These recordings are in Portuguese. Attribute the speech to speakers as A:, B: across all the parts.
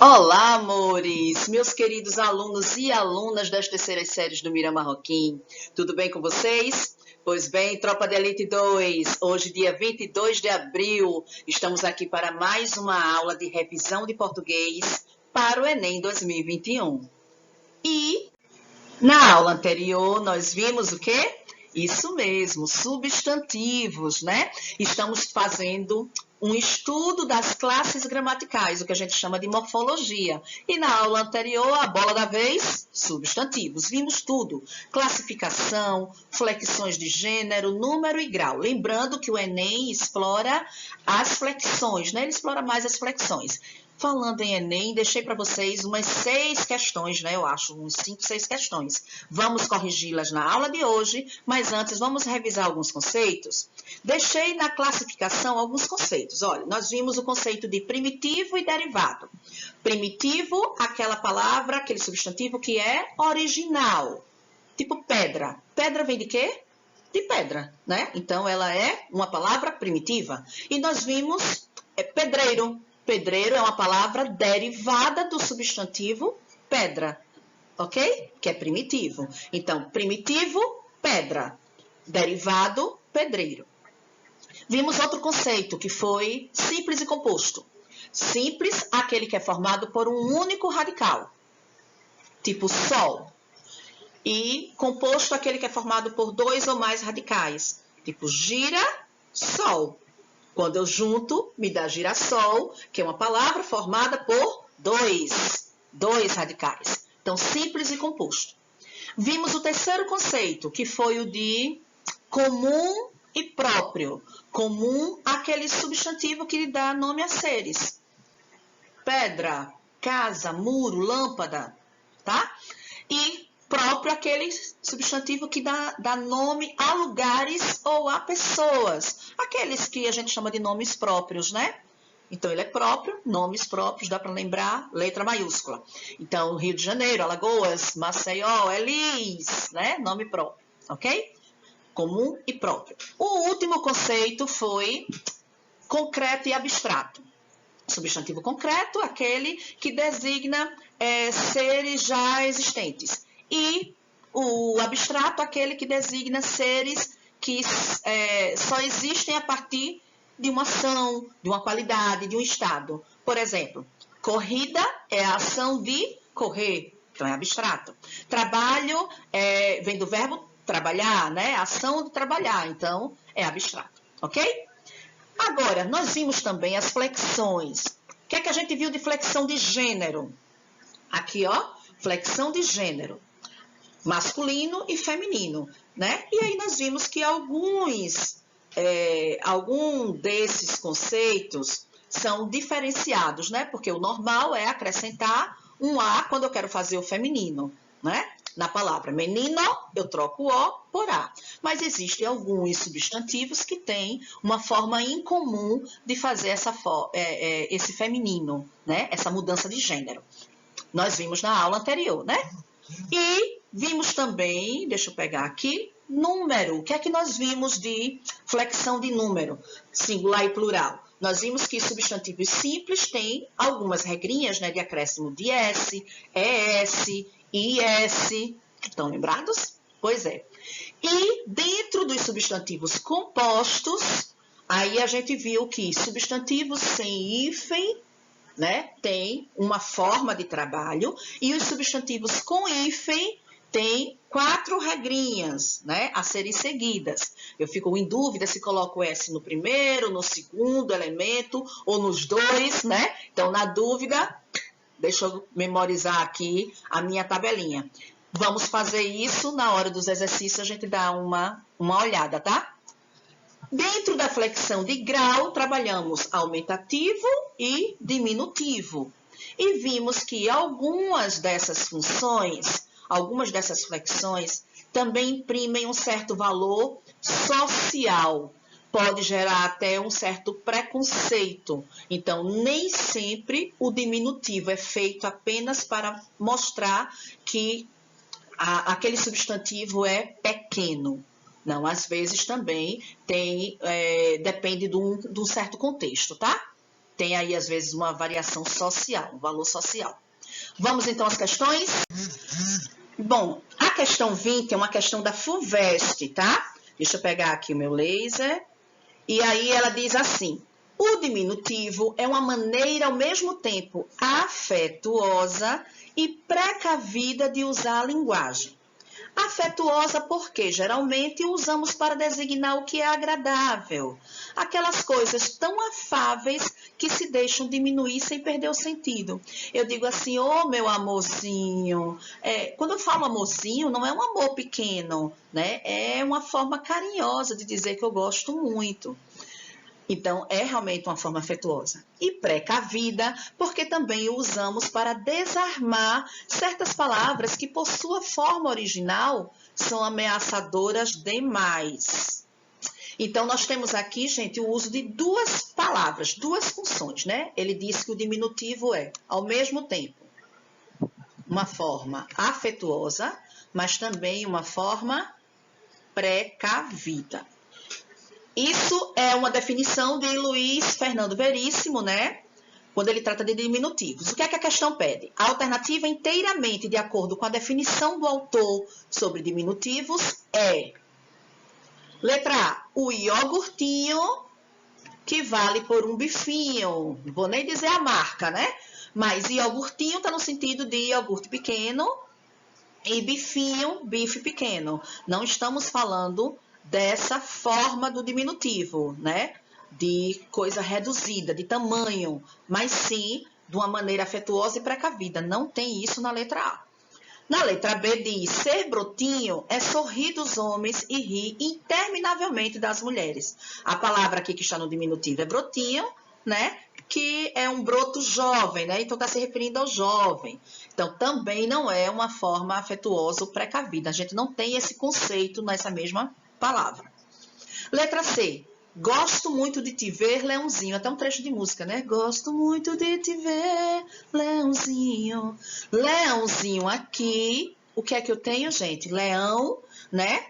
A: Olá, amores, meus queridos alunos e alunas das terceiras séries do Mira Marroquim. Tudo bem com vocês? Pois bem, Tropa de Elite 2, hoje dia 22 de abril, estamos aqui para mais uma aula de revisão de português para o Enem 2021. E na aula anterior nós vimos o quê? Isso mesmo, substantivos, né? Estamos fazendo um estudo das classes gramaticais, o que a gente chama de morfologia. E na aula anterior, a bola da vez, substantivos. Vimos tudo, classificação, flexões de gênero, número e grau. Lembrando que o Enem explora as flexões, né? Ele explora mais as flexões. Falando em Enem, deixei para vocês umas 6 questões, né? Eu acho, uns 5, 6 questões. Vamos corrigi-las na aula de hoje, mas antes vamos revisar alguns conceitos. Deixei na classificação alguns conceitos. Olha, nós vimos o conceito de primitivo e derivado. Primitivo, aquela palavra, aquele substantivo que é original. Tipo pedra. Pedra vem de quê? De pedra, né? Então, ela é uma palavra primitiva. E nós vimos pedreiro. Pedreiro é uma palavra derivada do substantivo pedra, ok? Que é primitivo. Então, primitivo, pedra. Derivado, pedreiro. Vimos outro conceito, que foi simples e composto. Simples, aquele que é formado por um único radical, tipo sol. E composto, aquele que é formado por 2 ou mais radicais, tipo gira, sol. Quando eu junto, me dá girassol, que é uma palavra formada por dois radicais. Então, simples e composto. Vimos o terceiro conceito, que foi o de comum e próprio. Comum, aquele substantivo que lhe dá nome a seres. Pedra, casa, muro, lâmpada, tá? E próprio, aquele substantivo que dá nome a lugares ou a pessoas. Aqueles que a gente chama de nomes próprios, né? Então, ele é próprio, nomes próprios, dá para lembrar, letra maiúscula. Então, Rio de Janeiro, Alagoas, Maceió, Elis, né? Nome próprio, ok? Comum e próprio. O último conceito foi concreto e abstrato. Substantivo concreto, aquele que designa seres já existentes. E o abstrato, aquele que designa seres que só existem a partir de uma ação, de uma qualidade, de um estado. Por exemplo, corrida é a ação de correr, então é abstrato. Trabalho vem do verbo trabalhar, né? Ação de trabalhar, então é abstrato, ok? Agora, nós vimos também as flexões. O que é que a gente viu de flexão de gênero? Aqui, ó, flexão de gênero. Masculino e feminino, né? E aí nós vimos que algum desses conceitos são diferenciados, né? Porque o normal é acrescentar um A quando eu quero fazer o feminino, né? Na palavra menino, eu troco o O por A. Mas existem alguns substantivos que têm uma forma incomum de fazer esse feminino, né? Essa mudança de gênero. Nós vimos na aula anterior, né? E vimos também, deixa eu pegar aqui, número. O que é que nós vimos de flexão de número, singular e plural? Nós vimos que substantivos simples têm algumas regrinhas, né, de acréscimo de S, ES, IS. Estão lembrados? Pois é. E dentro dos substantivos compostos, aí a gente viu que substantivos sem hífen, né, tem uma forma de trabalho, e os substantivos com hífen têm 4 regrinhas, né, a serem seguidas. Eu fico em dúvida se coloco o S no primeiro, no segundo elemento, ou nos dois, né? Então, na dúvida, deixa eu memorizar aqui a minha tabelinha. Vamos fazer isso na hora dos exercícios, a gente dá uma olhada, tá? Dentro da flexão de grau, trabalhamos aumentativo e diminutivo. E vimos que algumas dessas funções, algumas dessas flexões, também imprimem um certo valor social. Pode gerar até um certo preconceito. Então, nem sempre o diminutivo é feito apenas para mostrar que aquele substantivo é pequeno. Não, às vezes também depende de um certo contexto, tá? tem aí, às vezes, uma variação social, um valor social. Vamos, então, às questões? Bom, a questão 20 é uma questão da FUVEST, tá? Deixa eu pegar aqui o meu laser. E aí ela diz assim: o diminutivo é uma maneira, ao mesmo tempo, afetuosa e precavida de usar a linguagem. Afetuosa porque geralmente usamos para designar o que é agradável, aquelas coisas tão afáveis que se deixam diminuir sem perder o sentido. Eu digo assim, ô meu amorzinho. Quando eu falo amorzinho, não é um amor pequeno, né? É uma forma carinhosa de dizer que eu gosto muito. Então, é realmente uma forma afetuosa. E precavida, porque também o usamos para desarmar certas palavras que, por sua forma original, são ameaçadoras demais. Então, nós temos aqui, gente, o uso de duas palavras, duas funções, né? Ele diz que o diminutivo é, ao mesmo tempo, uma forma afetuosa, mas também uma forma precavida. Isso é uma definição de Luiz Fernando Veríssimo, né? Quando ele trata de diminutivos. O que é que a questão pede? A alternativa inteiramente de acordo com a definição do autor sobre diminutivos é: letra A, o iogurtinho, que vale por um bifinho. Não vou nem dizer a marca, né? Mas iogurtinho está no sentido de iogurte pequeno e bifinho, bife pequeno. Não estamos falando dessa forma do diminutivo, né? De coisa reduzida, de tamanho, mas sim de uma maneira afetuosa e precavida. Não tem isso na letra A. Na letra B diz, ser brotinho é sorrir dos homens e rir interminavelmente das mulheres. A palavra aqui que está no diminutivo é brotinho, né? Que é um broto jovem, né? Então está se referindo ao jovem. Então também não é uma forma afetuosa ou precavida. A gente não tem esse conceito nessa mesma palavra. Letra C. Gosto muito de te ver, Leãozinho. Até um trecho de música, né? Gosto muito de te ver, Leãozinho. Leãozinho aqui. O que é que eu tenho, gente? Leão, né?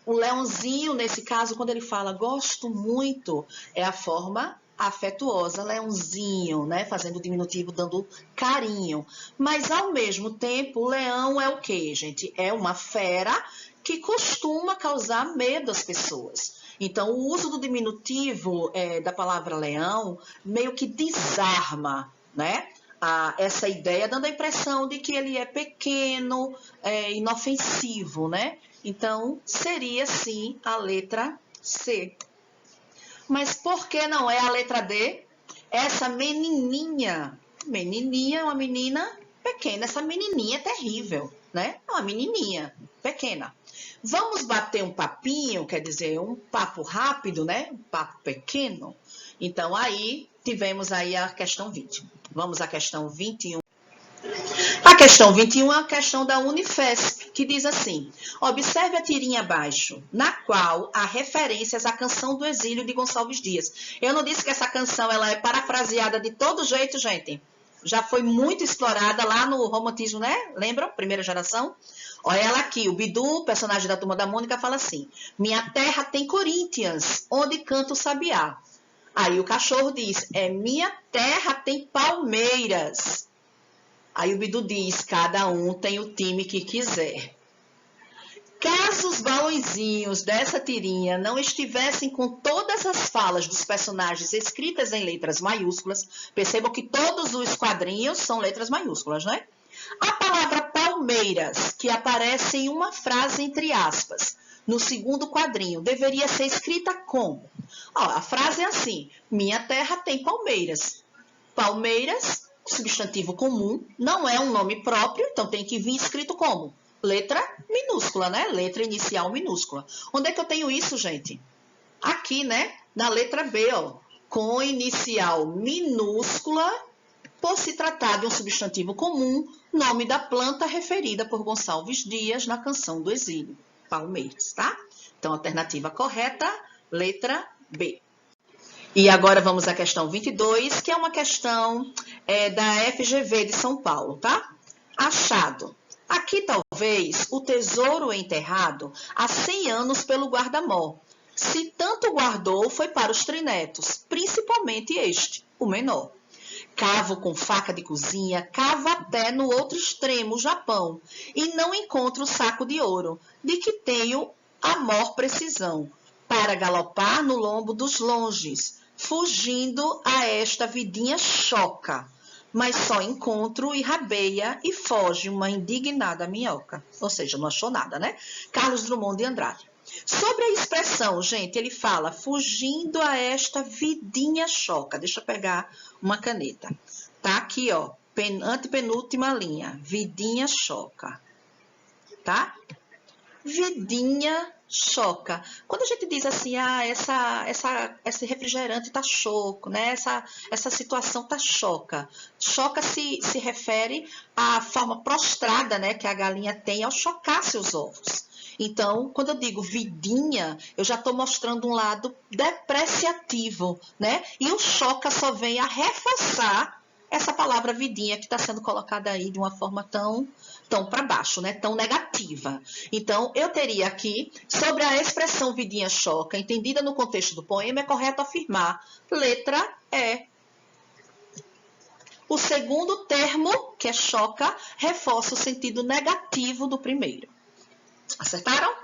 A: O leãozinho, nesse caso, quando ele fala gosto muito, é a forma afetuosa, leãozinho, né? Fazendo o diminutivo, dando carinho. Mas, ao mesmo tempo, o leão é o quê, gente? É uma fera que costuma causar medo às pessoas. Então, o uso do diminutivo da palavra leão meio que desarma, né? Essa ideia, dando a impressão de que ele é pequeno, inofensivo, né? Então, seria sim a letra C. Mas por que não é a letra D? Essa menininha é uma menina pequena, essa menininha é terrível, né? É uma menininha pequena. Vamos bater um papinho, quer dizer, um papo rápido, né? Um papo pequeno. Então, aí, tivemos aí a questão 20. Vamos à questão 21. A questão 21 é a questão da Unifesp, que diz assim: observe a tirinha abaixo, na qual há referências à canção do exílio de Gonçalves Dias. Eu não disse que essa canção ela é parafraseada de todo jeito, gente. Já foi muito explorada lá no romantismo, né? Lembram? Primeira geração. Olha ela aqui, o Bidu, personagem da Turma da Mônica, fala assim: minha terra tem Corinthians, onde canta o sabiá. Aí o cachorro diz: minha terra tem Palmeiras. Aí o Bidu diz: cada um tem o time que quiser. Caso os balõezinhos dessa tirinha não estivessem com todas as falas dos personagens escritas em letras maiúsculas, percebam que todos os quadrinhos são letras maiúsculas, né? A palavra Palmeiras, que aparece em uma frase entre aspas, no segundo quadrinho, deveria ser escrita como? A frase é assim: minha terra tem palmeiras. Palmeiras, substantivo comum, não é um nome próprio, então tem que vir escrito como? Letra minúscula, né? Letra inicial minúscula. Onde é que eu tenho isso, gente? Aqui, né? Na letra B, ó. Com inicial minúscula, por se tratar de um substantivo comum, nome da planta referida por Gonçalves Dias na canção do exílio. Palmeiras, tá? Então, alternativa correta, letra B. E agora vamos à questão 22, que é uma questão da FGV de São Paulo, tá? Achado. Aqui, talvez, o tesouro enterrado há 100 anos pelo guarda-mó. Se tanto guardou, foi para os trinetos, principalmente este, o menor. Cavo com faca de cozinha, cavo até no outro extremo, o Japão, e não encontro o saco de ouro, de que tenho a maior precisão, para galopar no lombo dos longes, fugindo a esta vidinha choca. Mas só encontro e rabeia e foge uma indignada minhoca. Ou seja, não achou nada, né? Carlos Drummond de Andrade. Sobre a expressão, gente, ele fala fugindo a esta vidinha choca. Deixa eu pegar uma caneta. Tá aqui, ó, antepenúltima linha. Vidinha choca. Tá? Vidinha choca. Quando a gente diz assim, esse refrigerante tá choco, né? Essa situação tá choca. Choca se refere à forma prostrada, né, que a galinha tem ao chocar seus ovos. Então, quando eu digo vidinha, eu já estou mostrando um lado depreciativo, né? E o choca só vem a reforçar essa palavra vidinha que está sendo colocada aí de uma forma tão para baixo, né? Tão negativa. Então, eu teria aqui, sobre a expressão vidinha choca, entendida no contexto do poema, é correto afirmar, letra E. O segundo termo, que é choca, reforça o sentido negativo do primeiro. Acertaram?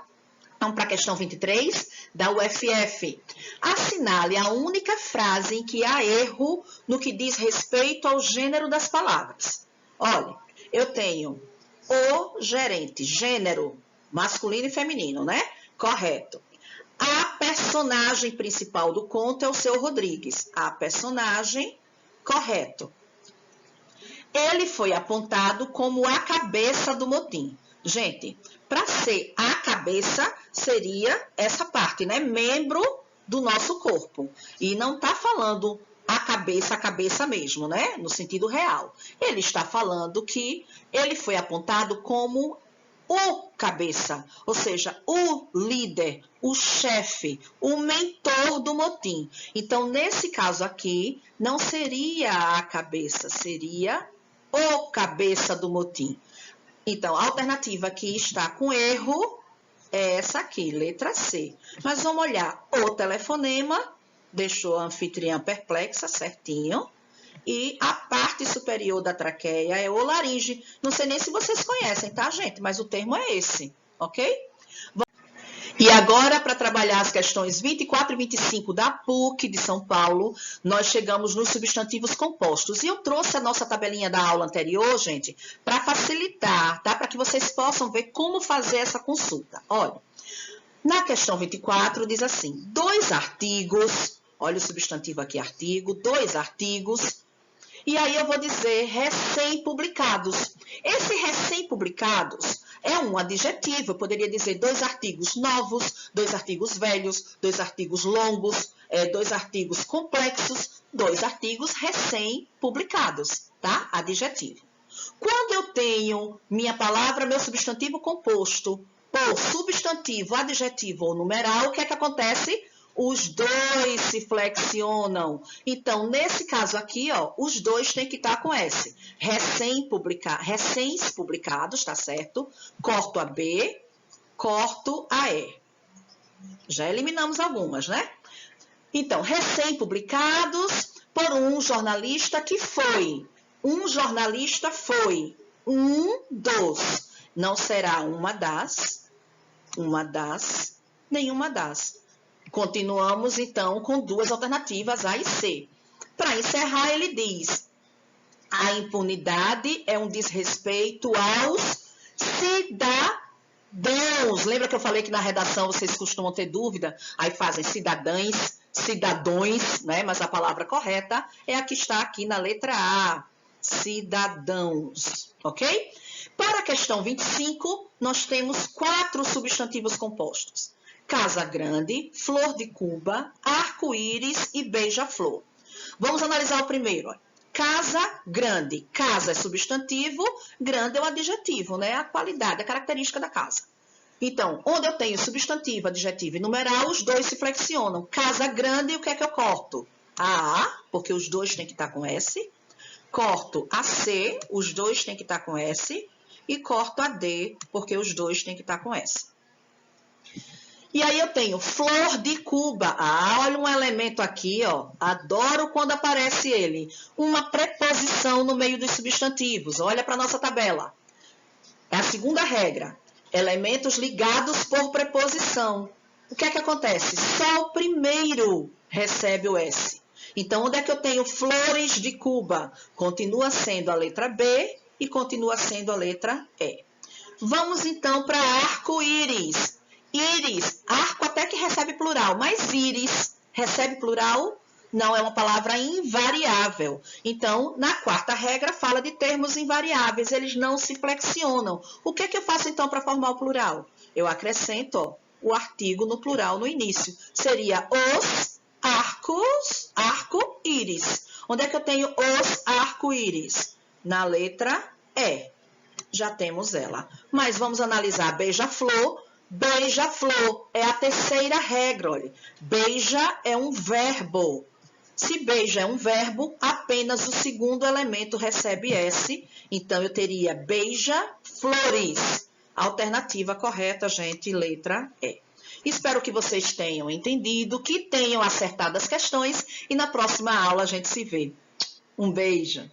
A: Então, para a questão 23, da UFF. Assinale a única frase em que há erro no que diz respeito ao gênero das palavras. Olha, eu tenho o gerente, gênero, masculino e feminino, né? Correto. A personagem principal do conto é o seu Rodrigues. A personagem, correto. Ele foi apontado como a cabeça do motim. Gente, para ser a cabeça, seria essa parte, né? Membro do nosso corpo. E não está falando a cabeça mesmo, né? No sentido real. Ele está falando que ele foi apontado como o cabeça, ou seja, o líder, o chefe, o mentor do motim. Então, nesse caso aqui, não seria a cabeça, seria o cabeça do motim. Então, a alternativa que está com erro é essa aqui, letra C. Mas vamos olhar o telefonema, deixou a anfitriã perplexa, certinho. E a parte superior da traqueia é o laringe. Não sei nem se vocês conhecem, tá, gente? Mas o termo é esse, ok? E agora, para trabalhar as questões 24 e 25 da PUC de São Paulo, nós chegamos nos substantivos compostos. E eu trouxe a nossa tabelinha da aula anterior, gente, para facilitar, tá? Para que vocês possam ver como fazer essa consulta. Olha, na questão 24 diz assim, 2 artigos, olha o substantivo aqui, artigo, 2 artigos, e aí eu vou dizer recém-publicados. Esse recém-publicados é um adjetivo, eu poderia dizer 2 artigos novos, 2 artigos velhos, 2 artigos longos, 2 artigos complexos, 2 artigos recém-publicados, tá? Adjetivo. Quando eu tenho minha palavra, meu substantivo composto por substantivo, adjetivo ou numeral, o que é que acontece? Os dois se flexionam. Então, nesse caso aqui, ó, os dois têm que estar com S. Recém-publicados, tá certo? Corto a B, corto a E. Já eliminamos algumas, né? Então, recém-publicados por um jornalista que foi. Um jornalista foi. Um dos. Não será uma das, nenhuma das. Continuamos, então, com 2 alternativas, A e C. Para encerrar, ele diz, a impunidade é um desrespeito aos cidadãos. Lembra que eu falei que na redação vocês costumam ter dúvida? Aí fazem cidadães, cidadões, né? Mas a palavra correta é a que está aqui na letra A, cidadãos, ok? Para a questão 25, nós temos 4 substantivos compostos. Casa grande, flor de Cuba, arco-íris e beija-flor. Vamos analisar o primeiro. Casa grande. Casa é substantivo, grande é o adjetivo, né? A qualidade, a característica da casa. Então, onde eu tenho substantivo, adjetivo e numeral, os dois se flexionam. Casa grande, o que é que eu corto? A A, porque os dois têm que estar com S. Corto a C, os dois têm que estar com S. E corto a D, porque os dois têm que estar com S. E aí eu tenho flor de Cuba. Ah, olha um elemento aqui, ó. Adoro quando aparece ele. Uma preposição no meio dos substantivos. Olha para a nossa tabela. É a segunda regra. Elementos ligados por preposição. O que é que acontece? Só o primeiro recebe o S. Então, onde é que eu tenho flores de Cuba? Continua sendo a letra B e continua sendo a letra E. Vamos então para arco-íris. Íris, arco até que recebe plural, mas íris recebe plural? Não, é uma palavra invariável. Então, na quarta regra, fala de termos invariáveis, eles não se flexionam. O que é que eu faço então para formar o plural? Eu acrescento, ó, o artigo no plural no início. Seria os arcos, arco-íris. Onde é que eu tenho os arco-íris? Na letra E. Já temos ela. Mas vamos analisar beija-flor. Beija-flor é a terceira regra, olha. Beija é um verbo. Se beija é um verbo, apenas o segundo elemento recebe S. Então, eu teria beija-flores. Alternativa correta, gente, letra E. Espero que vocês tenham entendido, que tenham acertado as questões e na próxima aula a gente se vê. Um beijo!